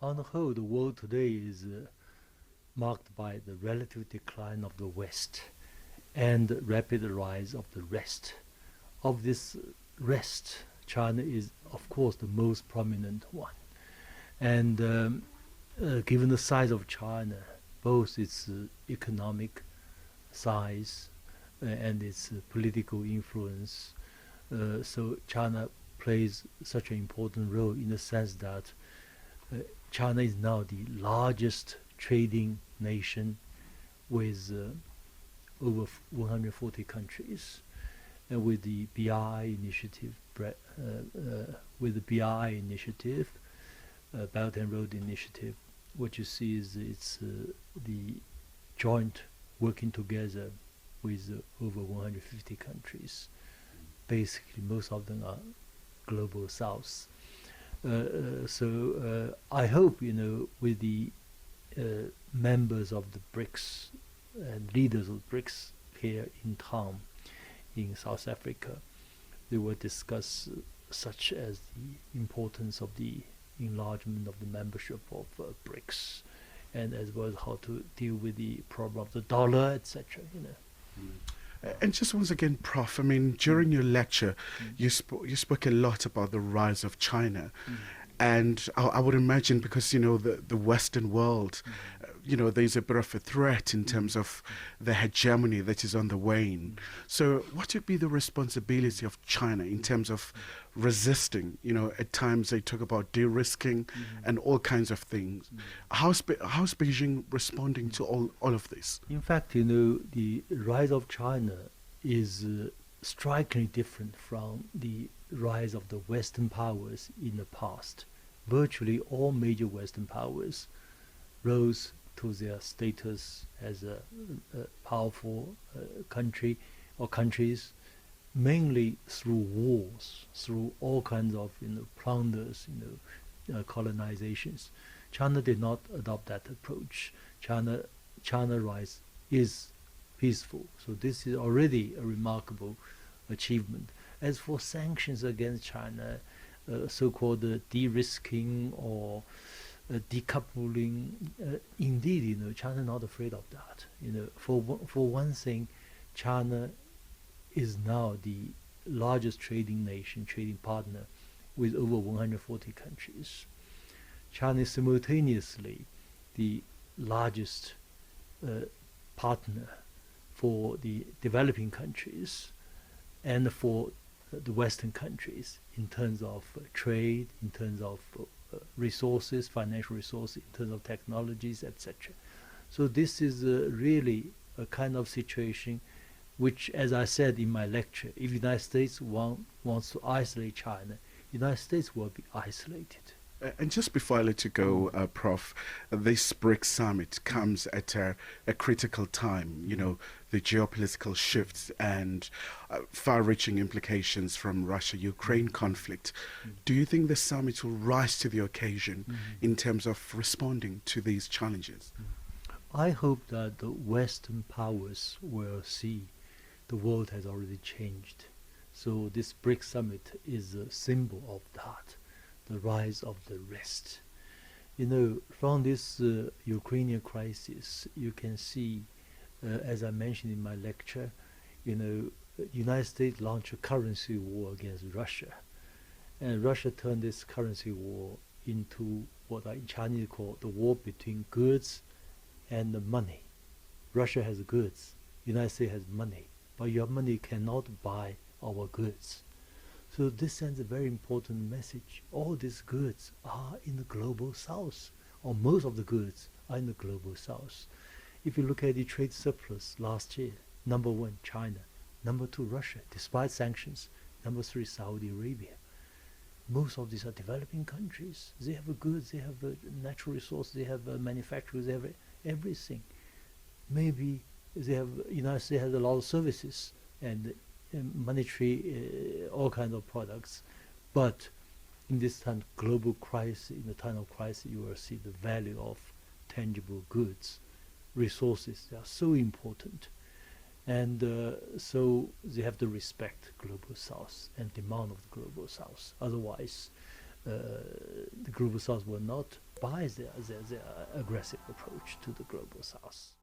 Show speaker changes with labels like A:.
A: On the whole, the world today is marked by the relative decline of the West and the rapid rise of the rest. Of this rest, China is, of course, the most prominent one. And given the size of China, both its economic size and its political influence, so China plays such an important role in the sense that China is now the largest trading nation with over 140 countries, and with the BRI initiative, Belt and Road Initiative, what you see is it's the joint working together with over 150 countries. Basically, most of them are global south. So I hope, with the members of the BRICS and leaders of BRICS here in town in South Africa, they will discuss such as the importance of the enlargement of the membership of BRICS, and as well as how to deal with the problem of the dollar, etc.
B: And just once again, Prof, I mean, during your lecture, you spoke a lot about the rise of China. And I would imagine, because, the Western world, there's a bit of a threat in terms of the hegemony that is on the wane. So what would be the responsibility of China in terms of resisting? At times they talk about de-risking and all kinds of things. How's Beijing responding to all of this?
A: In fact, the rise of China is strikingly different from the rise of the Western powers in the past. Virtually all major Western powers rose to their status as a powerful country or countries, mainly through wars, through all kinds of plunders, colonizations. China did not adopt that approach. China rise is peaceful, so this is already a remarkable achievement. As for sanctions against China, so-called de-risking or decoupling, indeed, China is not afraid of that. For one thing, China is now the largest trading partner with over 140 countries. China is simultaneously the largest partner for the developing countries and for the Western countries in terms of trade, in terms of resources, financial resources, in terms of technologies, etc. So this is really a kind of situation which, as I said in my lecture, if the United States wants to isolate China, the United States will be isolated.
B: And just before I let you go, Prof, this BRICS summit comes at a critical time, the geopolitical shifts and far-reaching implications from Russia-Ukraine conflict. Do you think the summit will rise to the occasion in terms of responding to these challenges?
A: I hope that the Western powers will see the world has already changed. So this BRICS summit is a symbol of that. The rise of the rest. From this Ukrainian crisis, you can see, as I mentioned in my lecture, United States launched a currency war against Russia, and Russia turned this currency war into what in Chinese call the war between goods and the money. Russia has goods, United States has money, but your money cannot buy our goods. So this sends a very important message. All these goods are in the global south, or most of the goods are in the global south. If you look at the trade surplus last year, number 1, China, number 2, Russia, despite sanctions, number 3, Saudi Arabia. Most of these are developing countries. They have goods, they have natural resources, they have manufacturers, they have everything. Maybe United States has a lot of services and monetary, all kinds of products, but in this time global crisis, in the time of crisis, you will see the value of tangible goods, resources. They are so important, and so they have to respect global south and demand of the global south. Otherwise, the global south will not by their aggressive approach to the global south.